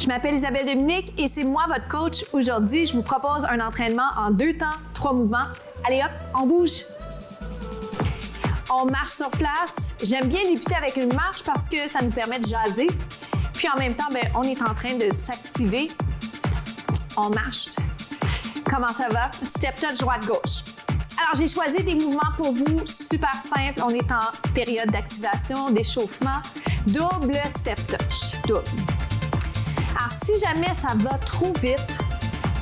Je m'appelle Isabelle Dominique et c'est moi votre coach aujourd'hui. Je vous propose un entraînement en 2 temps, 3 mouvements. Allez hop, on bouge. On marche sur place. J'aime bien débuter avec une marche parce que ça nous permet de jaser. Puis en même temps, on est en train de s'activer. On marche. Comment ça va? Step touch droite-gauche. Alors, j'ai choisi des mouvements pour vous super simples. On est en période d'activation, d'échauffement. Double step touch. Double. Alors, si jamais ça va trop vite,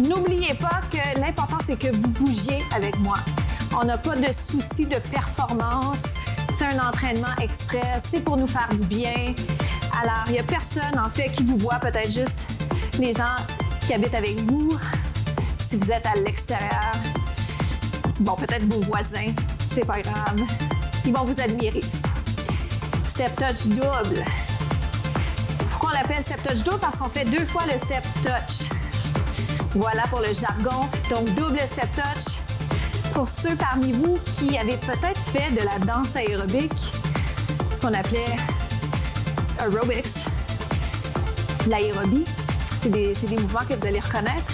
n'oubliez pas que l'important, c'est que vous bougiez avec moi. On n'a pas de souci de performance. C'est un entraînement express. C'est pour nous faire du bien. Alors, il n'y a personne, en fait, qui vous voit, peut-être juste les gens qui habitent avec vous. Si vous êtes à l'extérieur, bon, peut-être vos voisins, c'est pas grave. Ils vont vous admirer. Step touch double. Pourquoi on l'appelle step touch double? Parce qu'on fait 2 fois le step touch. Voilà pour le jargon. Donc, double step touch. Pour ceux parmi vous qui avaient peut-être fait de la danse aérobique, ce qu'on appelait aerobics, l'aérobie, c'est des mouvements que vous allez reconnaître.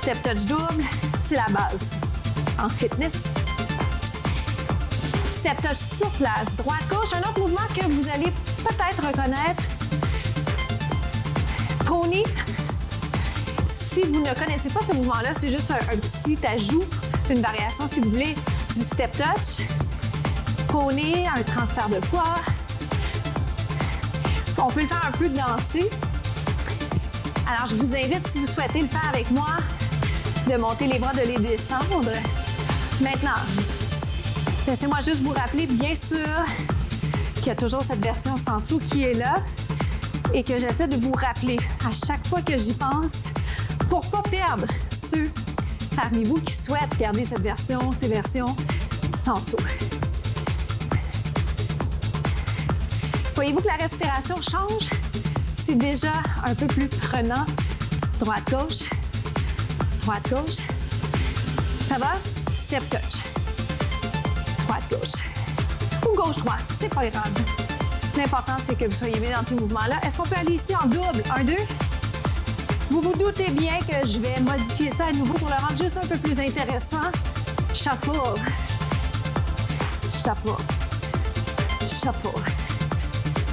Step touch double, c'est la base en fitness. Step touch sur place, droite-gauche, un autre mouvement que vous allez peut-être reconnaître. Pony. Si vous ne connaissez pas ce mouvement-là, c'est juste un petit ajout, une variation, si vous voulez, du step touch. Pony, un transfert de poids. On peut le faire un peu danser. Alors, je vous invite, si vous souhaitez le faire avec moi, de monter les bras, de les descendre. Maintenant, laissez-moi juste vous rappeler, bien sûr, qu'il y a toujours cette version sans sous qui est là et que j'essaie de vous rappeler à chaque fois que j'y pense pour ne pas perdre ceux parmi vous qui souhaitent garder cette version, ces versions sans sous. Voyez-vous que la respiration change? C'est déjà un peu plus prenant. Droite-gauche. Droite-gauche. Ça va? Step touch. Droite-gauche. Ou gauche-droite, c'est pas grave. L'important, c'est que vous soyez bien dans ces mouvements-là. Est-ce qu'on peut aller ici en double? 1, 2. Vous vous doutez bien que je vais modifier ça à nouveau pour le rendre juste un peu plus intéressant. Shuffle. Shuffle. Shuffle.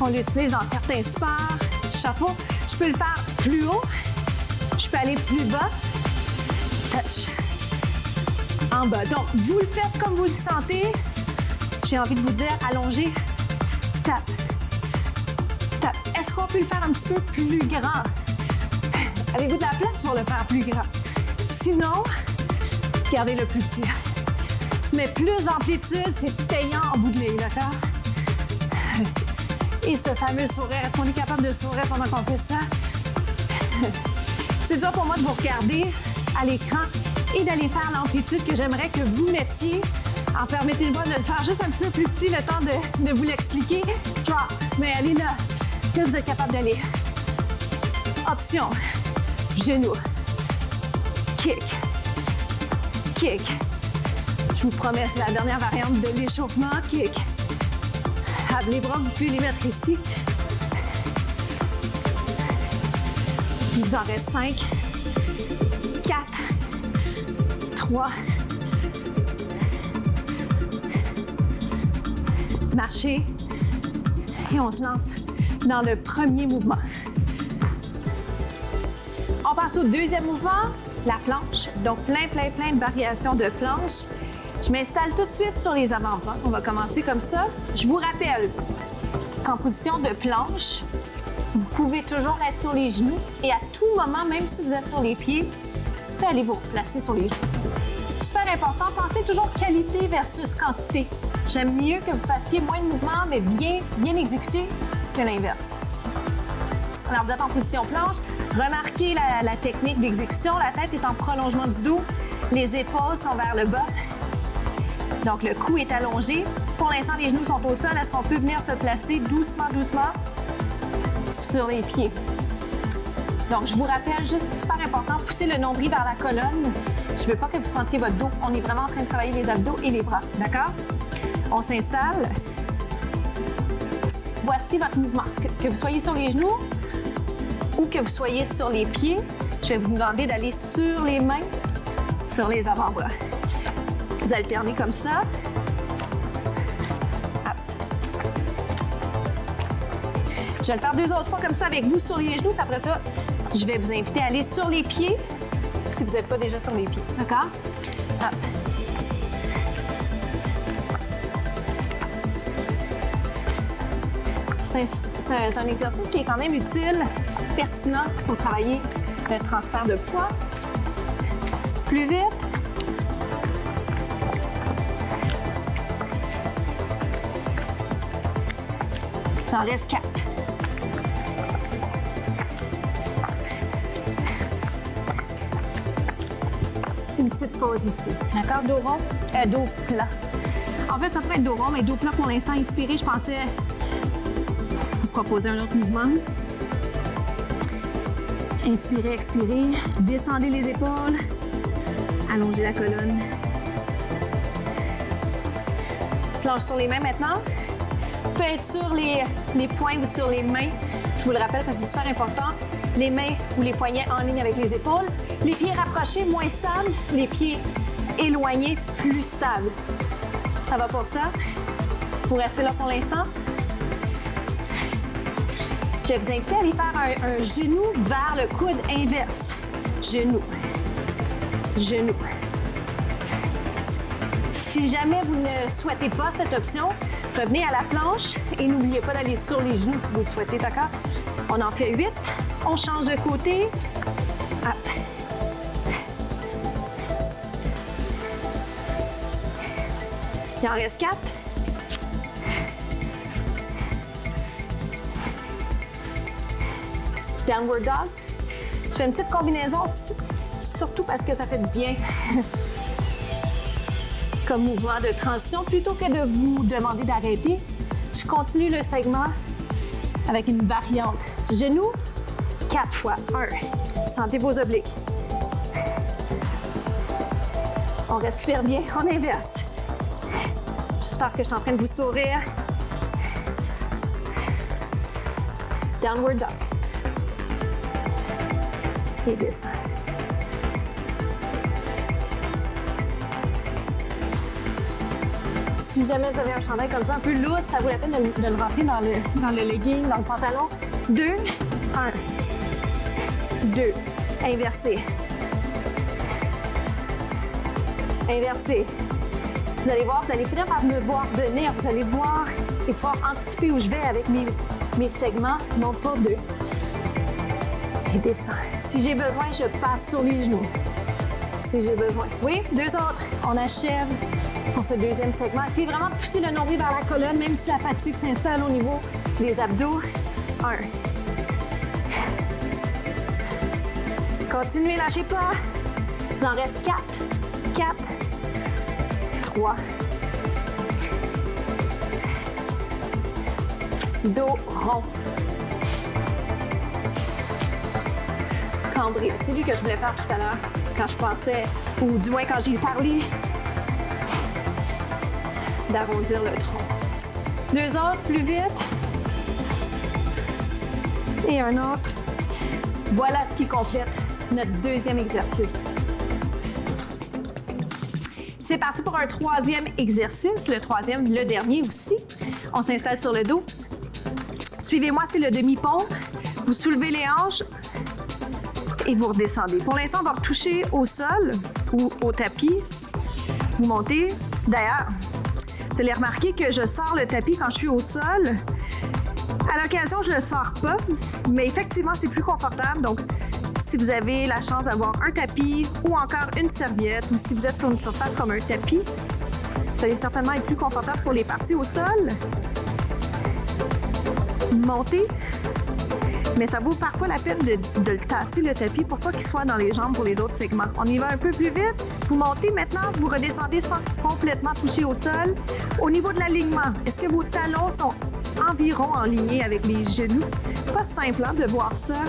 On l'utilise dans certains sports. Shuffle. Je peux le faire plus haut. Je peux aller plus bas. Touch. En bas. Donc, vous le faites comme vous le sentez. J'ai envie de vous dire, allongez. Tap. Tap. Est-ce qu'on peut le faire un petit peu plus grand? Avez-vous de la place pour le faire plus grand? Sinon, gardez le plus petit. Mais plus d'amplitude, c'est payant en bout de ligne, d'accord? Et ce fameux sourire, est-ce qu'on est capable de sourire pendant qu'on fait ça? C'est dur pour moi de vous regarder à l'écran et d'aller faire l'amplitude que j'aimerais que vous mettiez. Alors, permettez-moi de le faire juste un petit peu plus petit, le temps de vous l'expliquer. Drop, mais allez là. Là, vous êtes capable d'aller. Option, genou, kick, kick. Je vous promets, c'est la dernière variante de l'échauffement, kick. Les bras, vous pouvez les mettre ici. Il vous en reste 5, 4, 3. Marchez. Et on se lance dans le premier mouvement. On passe au deuxième mouvement, la planche. Donc, plein de variations de planche. Je m'installe tout de suite sur les avant-bras. On va commencer comme ça. Je vous rappelle qu'en position de planche, vous pouvez toujours être sur les genoux et à tout moment, même si vous êtes sur les pieds, vous pouvez aller vous placer sur les genoux. Super important, pensez toujours qualité versus quantité. J'aime mieux que vous fassiez moins de mouvements, mais bien exécutés que l'inverse. Alors, vous êtes en position planche. Remarquez la technique d'exécution. La tête est en prolongement du dos. Les épaules sont vers le bas. Donc, le cou est allongé. Pour l'instant, les genoux sont au sol. Est-ce qu'on peut venir se placer doucement sur les pieds? Donc, je vous rappelle, juste super important, poussez le nombril vers la colonne. Je ne veux pas que vous sentiez votre dos. On est vraiment en train de travailler les abdos et les bras. D'accord? On s'installe. Voici votre mouvement. Que vous soyez sur les genoux Ou que vous soyez sur les pieds, je vais vous demander d'aller sur les mains, sur les avant-bras. Vous alternez comme ça. Hop. Je vais le faire 2 autres fois comme ça avec vous sur les genoux. Puis après ça, je vais vous inviter à aller sur les pieds si vous n'êtes pas déjà sur les pieds. D'accord? Hop. C'est un exercice qui est quand même utile, pertinent pour travailler le transfert de poids. Plus vite. Ça en reste 4. Une petite pause ici. D'accord? Dos rond, dos plat. En fait, ça peut être dos rond, mais dos plat pour l'instant. Inspirez, je pensais vous proposer un autre mouvement. Inspirez, expirez. Descendez les épaules. Allongez la colonne. Planche sur les mains maintenant. Vous pouvez être sur les poings ou sur les mains. Je vous le rappelle parce que c'est super important. Les mains ou les poignets en ligne avec les épaules. Les pieds rapprochés, moins stables. Les pieds éloignés, plus stables. Ça va pour ça? Vous restez là pour l'instant? Je vais vous inviter à aller faire un genou vers le coude inverse. Genou. Genou. Si jamais vous ne souhaitez pas cette option, revenez à la planche et n'oubliez pas d'aller sur les genoux si vous le souhaitez, d'accord? On en fait 8. On change de côté. Hop. Il en reste 4. Downward dog. Je fais une petite combinaison, surtout parce que ça fait du bien comme mouvement de transition. Plutôt que de vous demander d'arrêter, je continue le segment avec une variante. Genoux, 4 fois. 1. Sentez vos obliques. On respire bien, on inverse. J'espère que je suis en train de vous sourire. Downward dog. Et descend. Si jamais vous avez un chandail comme ça, un peu lourd, ça vaut la peine de le rentrer dans le legging, dans le pantalon. 2, 1, 2. Inversé. Inversé. Vous allez voir, vous allez finir par me voir venir. Vous allez voir et pouvoir anticiper où je vais avec mes segments. Monte pour 2. Et descend. Si j'ai besoin, je passe sur les genoux. Si j'ai besoin. Oui, 2 autres. On achève pour ce deuxième segment. Essayez vraiment de pousser le nombril vers la colonne, même si la fatigue s'installe au niveau des abdos. 1. Continuez, lâchez pas. Il en reste 4. 4. 3. Dos rond. Cambré. C'est lui que je voulais faire tout à l'heure quand je pensais, ou du moins quand j'ai parlé d'arrondir le tronc. 2 autres, plus vite. Et un autre. Voilà ce qui complète notre deuxième exercice. C'est parti pour un troisième exercice. Le troisième, le dernier aussi. On s'installe sur le dos. Suivez-moi, c'est le demi-pont. Vous soulevez les hanches et vous redescendez. Pour l'instant, on va retoucher au sol ou au tapis. Vous montez. D'ailleurs, vous allez remarquer que je sors le tapis quand je suis au sol. À l'occasion, je ne le sors pas, mais effectivement, c'est plus confortable. Donc, si vous avez la chance d'avoir un tapis ou encore une serviette, ou si vous êtes sur une surface comme un tapis, vous allez certainement être plus confortable pour les parties au sol. Montez. Mais ça vaut parfois la peine de le tasser, le tapis, pour pas qu'il soit dans les jambes pour les autres segments. On y va un peu plus vite. Vous montez maintenant, vous redescendez sans complètement toucher au sol. Au niveau de l'alignement, est-ce que vos talons sont environ en ligne avec les genoux? Pas simple de voir ça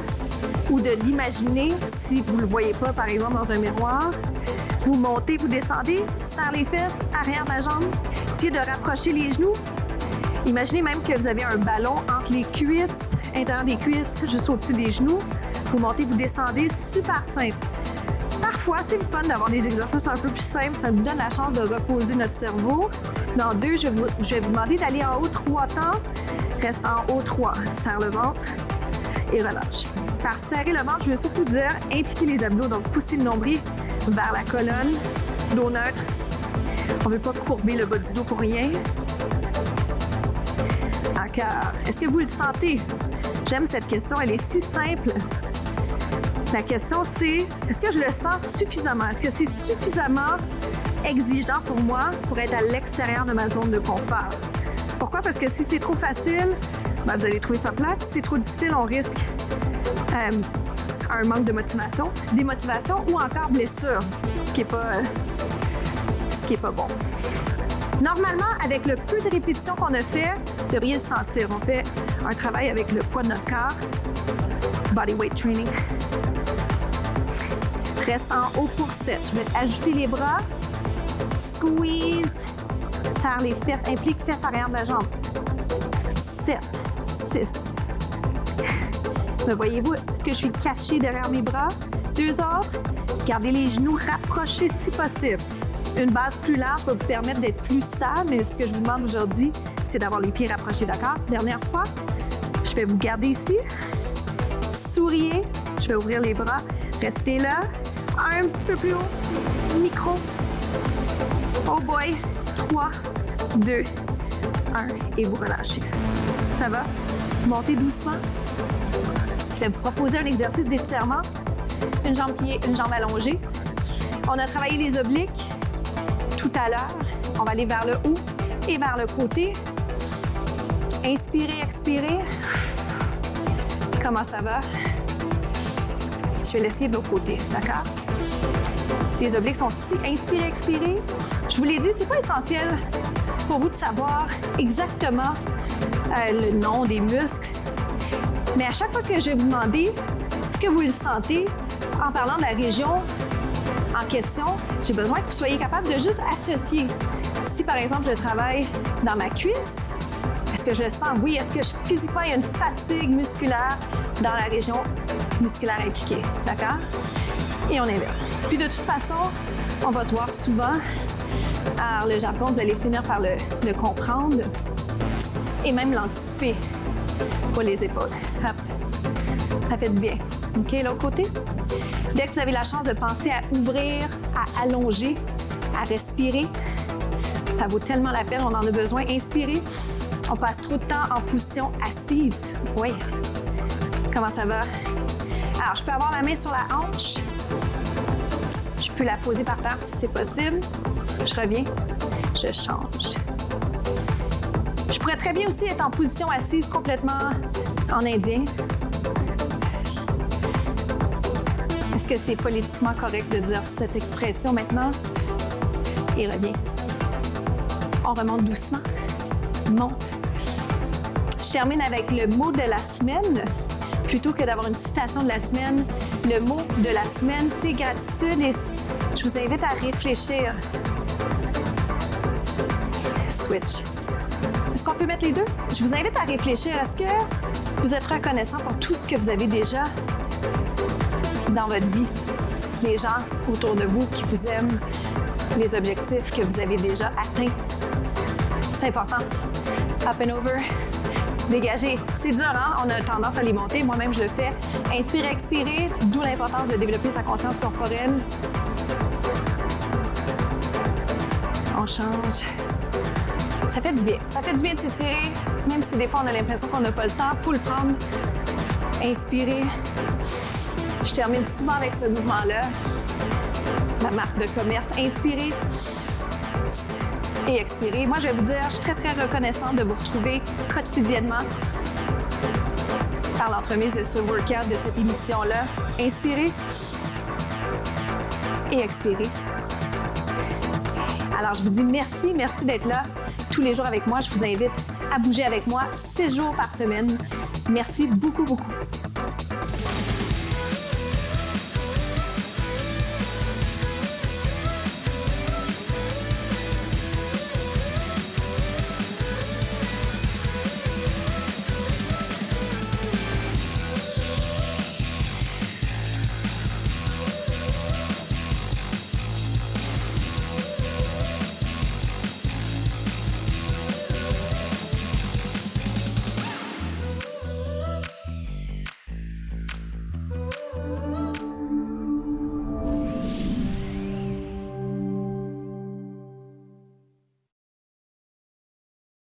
ou de l'imaginer si vous ne le voyez pas, par exemple, dans un miroir. Vous montez, vous descendez, serrez les fesses, arrière de la jambe. Essayez de rapprocher les genoux Imaginez même que vous avez un ballon entre les cuisses, intérieur des cuisses, juste au-dessus des genoux. Vous montez, vous descendez, super simple. Parfois, c'est le fun d'avoir des exercices un peu plus simples. Ça nous donne la chance de reposer notre cerveau. Dans 2, je vais vous demander d'aller en haut 3 temps. Reste en haut 3. Serre le ventre et relâche. Par serrer le ventre, je veux surtout dire impliquer les abdos. Donc, pousser le nombril vers la colonne, dos neutre. On ne veut pas courber le bas du dos pour rien. Encore. Est-ce que vous le sentez? J'aime cette question. Elle est si simple. La question, c'est est-ce que je le sens suffisamment? Est-ce que c'est suffisamment exigeant pour moi pour être à l'extérieur de ma zone de confort? Pourquoi? Parce que si c'est trop facile, ben vous allez trouver ça plate. Si c'est trop difficile, on risque un manque de motivation, démotivation ou encore blessure, ce qui est pas bon. Normalement, avec le peu de répétitions qu'on a fait, vous devriez le sentir. On fait un travail avec le poids de notre corps, body weight training. Reste en haut pour 7. Je vais ajouter les bras. Squeeze. Serre les fesses. Implique fesses arrière de la jambe. 7, 6. Me voyez-vous? Est-ce que je suis cachée derrière mes bras? 2 autres. Gardez les genoux rapprochés si possible. Une base plus large va vous permettre d'être plus stable, mais ce que je vous demande aujourd'hui, c'est d'avoir les pieds rapprochés, d'accord? Dernière fois. Je vais vous garder ici. Souriez. Je vais ouvrir les bras. Restez là. Un petit peu plus haut. Micro. Oh boy. 3, 2, 1. Et vous relâchez. Ça va? Montez doucement. Je vais vous proposer un exercice d'étirement. Une jambe pliée, une jambe allongée. On a travaillé les obliques tout à l'heure. On va aller vers le haut et vers le côté. Inspirez, expirez. Comment ça va? Je vais l'essayer de l'autre côté, d'accord? Les obliques sont ici. Inspirez, expirez. Je vous l'ai dit, c'est pas essentiel pour vous de savoir exactement le nom des muscles. Mais à chaque fois que je vais vous demander, est-ce que vous le sentez en parlant de la région en question, j'ai besoin que vous soyez capable de juste associer. Si par exemple je travaille dans ma cuisse, est-ce que je le sens? Oui. Est-ce que physiquement il y a une fatigue musculaire dans la région musculaire impliquée? D'accord? Et on inverse. Puis de toute façon, on va se voir souvent. Alors le jargon, vous allez finir par le comprendre et même l'anticiper pour les épaules. Hop. Ça fait du bien. OK, l'autre côté. Dès que vous avez la chance de penser à ouvrir, à allonger, à respirer, ça vaut tellement la peine, on en a besoin. Inspirez. On passe trop de temps en position assise. Oui. Comment ça va? Alors, je peux avoir ma main sur la hanche. Je peux la poser par terre si c'est possible. Je reviens. Je change. Je pourrais très bien aussi être en position assise complètement en indien. Est-ce que c'est politiquement correct de dire cette expression maintenant? Et reviens. On remonte doucement. Monte. Je termine avec le mot de la semaine. Plutôt que d'avoir une citation de la semaine, le mot de la semaine, c'est gratitude. Et je vous invite à réfléchir. Switch. Est-ce qu'on peut mettre les deux? Je vous invite à réfléchir. Est-ce que vous êtes reconnaissant pour tout ce que vous avez déjà dans votre vie? Les gens autour de vous qui vous aiment, les objectifs que vous avez déjà atteints. C'est important. Up and over. Dégagez. C'est dur, hein? On a tendance à les monter. Moi-même, je le fais. Inspirez, expirez. D'où l'importance de développer sa conscience corporelle. On change. Ça fait du bien. Ça fait du bien de s'étirer. Même si des fois, on a l'impression qu'on n'a pas le temps, il faut le prendre. Inspirez. Je termine souvent avec ce mouvement-là. Ma marque de commerce. Inspirez. Et expirez. Moi, je vais vous dire, je suis très, très reconnaissante de vous retrouver quotidiennement par l'entremise de ce workout, de cette émission-là. Inspirez et expirez. Alors, je vous dis merci d'être là tous les jours avec moi. Je vous invite à bouger avec moi 6 jours par semaine. Merci beaucoup, beaucoup.